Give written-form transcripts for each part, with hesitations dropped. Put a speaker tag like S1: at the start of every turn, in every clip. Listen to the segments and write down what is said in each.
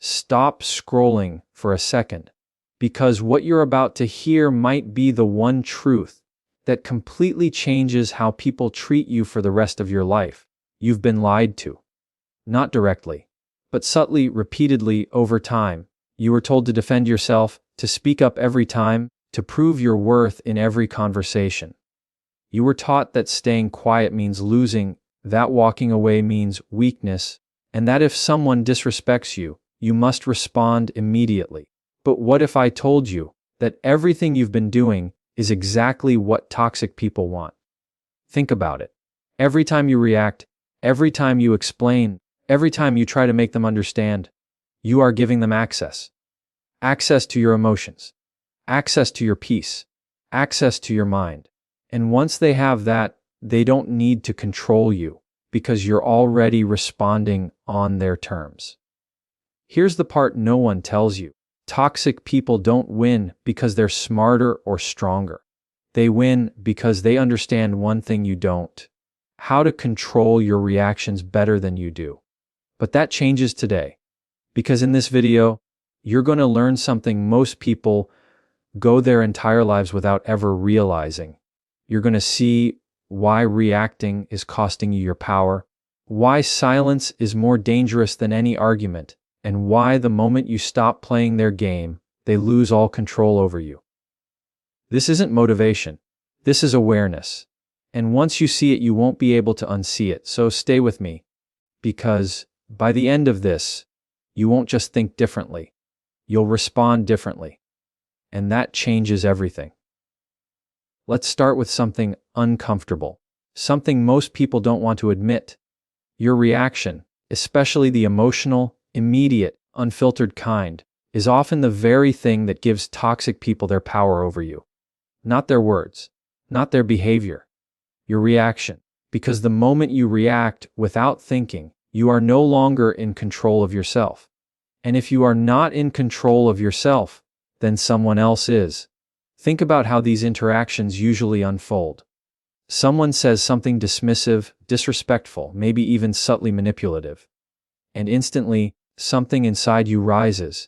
S1: Stop scrolling for a second, because what you're about to hear might be the one truth that completely changes how people treat you for the rest of your life. You've been lied to. Not directly, but subtly, repeatedly, over time. You were told to defend yourself, to speak up every time, to prove your worth in every conversation. You were taught that staying quiet means losing, that walking away means weakness, and that if someone disrespects you, you must respond immediately. But what if I told you that everything you've been doing is exactly what toxic people want? Think about it. Every time you react, every time you explain, every time you try to make them understand, you are giving them access. Access to your emotions, access to your peace, access to your mind. And once they have that, they don't need to control you because you're already responding on their terms. Here's the part no one tells you. Toxic people don't win because they're smarter or stronger. They win because they understand one thing you don't: how to control your reactions better than you do. But that changes today, because in this video, you're going to learn something most people go their entire lives without ever realizing. You're going to see why reacting is costing you your power, why silence is more dangerous than any argument, and why the moment you stop playing their game, they lose all control over you. This isn't motivation. This is awareness. And once you see it, you won't be able to unsee it. So stay with me, because by the end of this, you won't just think differently. You'll respond differently. And that changes everything. Let's start with something uncomfortable, something most people don't want to admit. Your reaction, especially the emotional, immediate, unfiltered kind, is often the very thing that gives toxic people their power over you. Not their words, not their behavior, your reaction. Because the moment you react without thinking, you are no longer in control of yourself. And if you are not in control of yourself, then someone else is. Think about how these interactions usually unfold. Someone says something dismissive, disrespectful, maybe even subtly manipulative. And instantly, something inside you rises.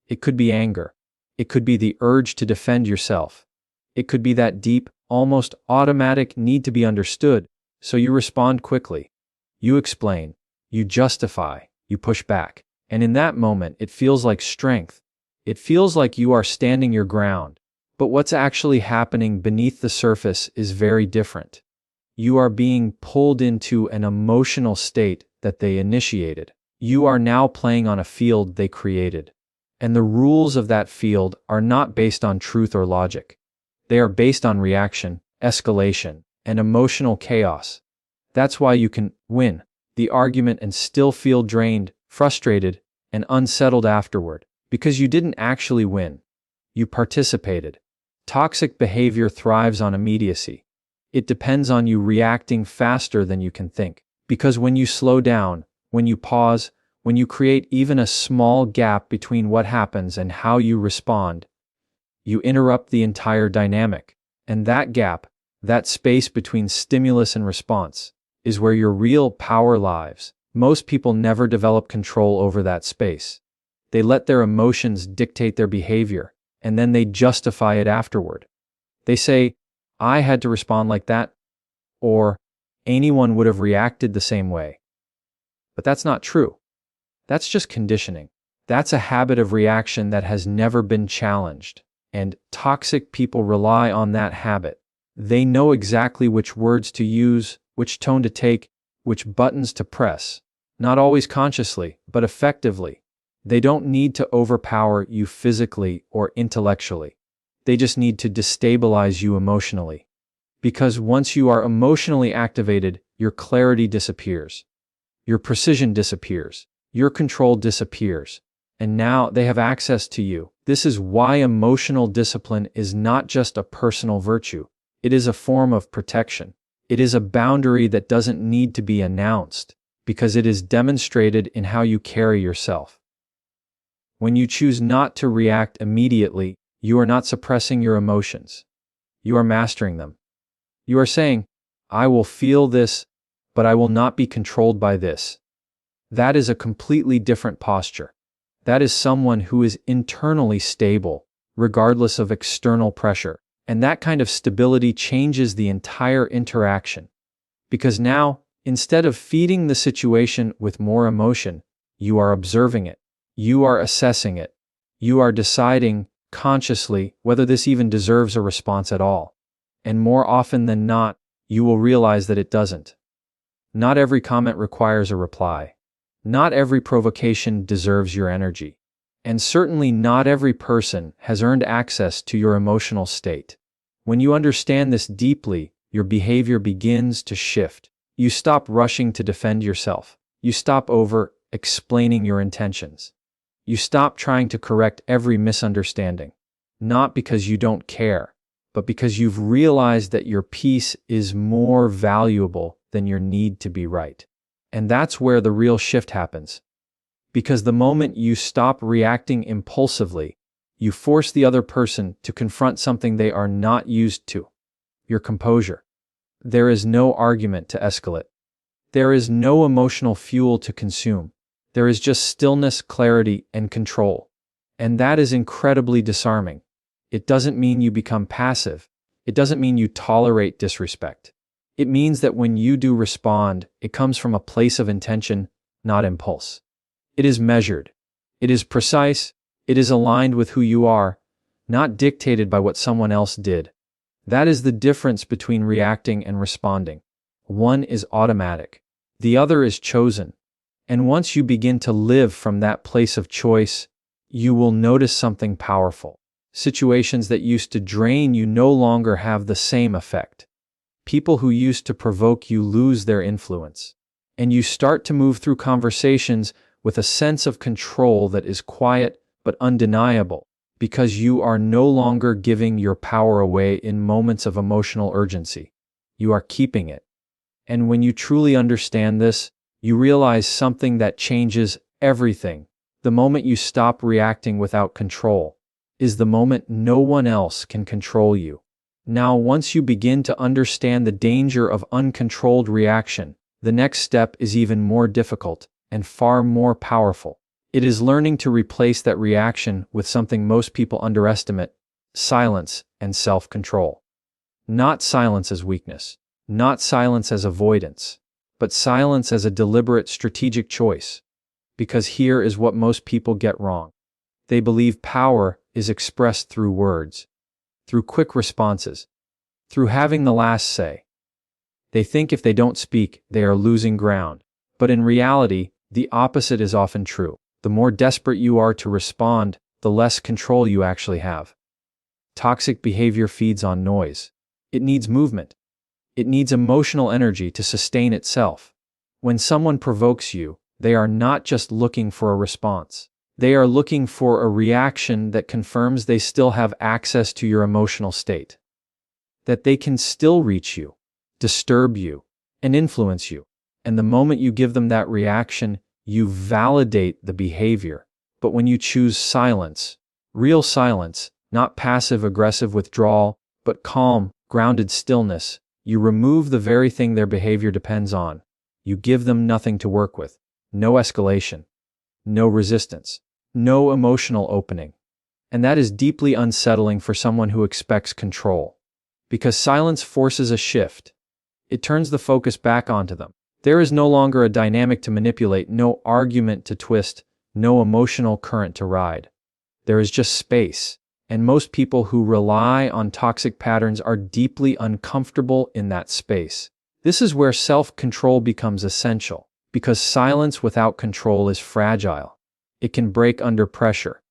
S1: It could be anger. It could be the urge to defend yourself. It could be that deep, almost automatic need to be understood, so you respond quickly. You explain. You justify. You push back. And in that moment, it feels like strength. It feels like you are standing your ground. But what's actually happening beneath the surface is very different. You are being pulled into an emotional state that they initiated. You are now playing on a field they created. And the rules of that field are not based on truth or logic. They are based on reaction, escalation, and emotional chaos. That's why you can win the argument and still feel drained, frustrated, and unsettled afterward, because you didn't actually win. You participated. Toxic behavior thrives on immediacy. It depends on you reacting faster than you can think. Because when you slow down, when you pause, when you create even a small gap between what happens and how you respond, you interrupt the entire dynamic. And that gap, that space between stimulus and response, is where your real power lies. Most people never develop control over that space. They let their emotions dictate their behavior, and then they justify it afterward. They say, I had to respond like that, or anyone would have reacted the same way. But that's not true. That's just conditioning. That's a habit of reaction that has never been challenged, and toxic people rely on that habit. They know exactly which words to use, which tone to take, which buttons to press. Not always consciously, but effectively. They don't need to overpower you physically or intellectually. They just need to destabilize you emotionally. Because once you are emotionally activated, your clarity disappears. Your precision disappears. Your control disappears. And now they have access to you. This is why emotional discipline is not just a personal virtue. It is a form of protection. It is a boundary that doesn't need to be announced, because it is demonstrated in how you carry yourself. When you choose not to react immediately, you are not suppressing your emotions. You are mastering them. You are saying, I will feel this, but I will not be controlled by this. That is a completely different posture. That is someone who is internally stable, regardless of external pressure. And that kind of stability changes the entire interaction. Because now, instead of feeding the situation with more emotion, you are observing it. You are assessing it. You are deciding consciously whether this even deserves a response at all. And more often than not, you will realize that it doesn't. Not every comment requires a reply. Not every provocation deserves your energy. And certainly not every person has earned access to your emotional state. When you understand this deeply, your behavior begins to shift. You stop rushing to defend yourself. You stop over-explaining your intentions. You stop trying to correct every misunderstanding. Not because you don't care, but because you've realized that your peace is more valuable than your need to be right. And that's where the real shift happens. Because the moment you stop reacting impulsively, you force the other person to confront something they are not used to. Your composure. There is no argument to escalate. There is no emotional fuel to consume. There is just stillness, clarity, and control. And that is incredibly disarming. It doesn't mean you become passive. It doesn't mean you tolerate disrespect. It means that when you do respond, it comes from a place of intention, not impulse. It is measured. It is precise. It is aligned with who you are, not dictated by what someone else did. That is the difference between reacting and responding. One is automatic. The other is chosen. And once you begin to live from that place of choice, you will notice something powerful. Situations that used to drain you no longer have the same effect. People who used to provoke you lose their influence. And you start to move through conversations with a sense of control that is quiet but undeniable, because you are no longer giving your power away in moments of emotional urgency. You are keeping it. And when you truly understand this, you realize something that changes everything. The moment you stop reacting without control is the moment no one else can control you. Now, once you begin to understand the danger of uncontrolled reaction, the next step is even more difficult and far more powerful. It is learning to replace that reaction with something most people underestimate: silence and self-control. Not silence as weakness, not silence as avoidance, but silence as a deliberate strategic choice. Because here is what most people get wrong. They believe power is expressed through words, through quick responses, through having the last say. They think if they don't speak, they are losing ground. But in reality, the opposite is often true. The more desperate you are to respond, the less control you actually have. Toxic behavior feeds on noise. It needs movement. It needs emotional energy to sustain itself. When someone provokes you, they are not just looking for a response. They are looking for a reaction that confirms they still have access to your emotional state. That they can still reach you, disturb you, and influence you. And the moment you give them that reaction, you validate the behavior. But when you choose silence, real silence, not passive-aggressive withdrawal, but calm, grounded stillness, you remove the very thing their behavior depends on. You give them nothing to work with. No escalation. No resistance. No emotional opening. And that is deeply unsettling for someone who expects control. Because silence forces a shift. It turns the focus back onto them. There is no longer a dynamic to manipulate, no argument to twist, no emotional current to ride. There is just space. And most people who rely on toxic patterns are deeply uncomfortable in that space. This is where self-control becomes essential, because silence without control is fragile. It can break under pressure.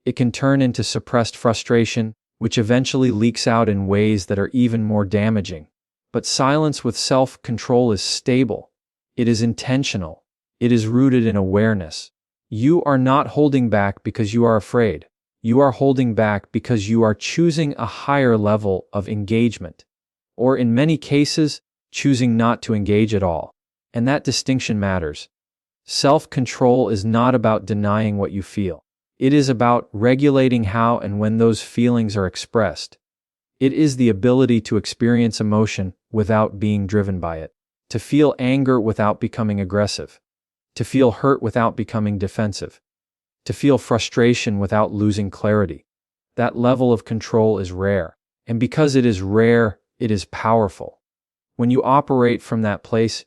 S1: It can turn into suppressed frustration, which eventually leaks out in ways that are even more damaging. But silence with self-control is stable. It is intentional. It is rooted in awareness. You are not holding back because you are afraid. You are holding back because you are choosing a higher level of engagement. Or in many cases, choosing not to engage at all. And that distinction matters. Self-control is not about denying what you feel. It is about regulating how and when those feelings are expressed. It is the ability to experience emotion without being driven by it. To feel anger without becoming aggressive. To feel hurt without becoming defensive. to feel frustration without losing clarity. That level of control is rare, and because it is rare, it is powerful. When you operate from that place,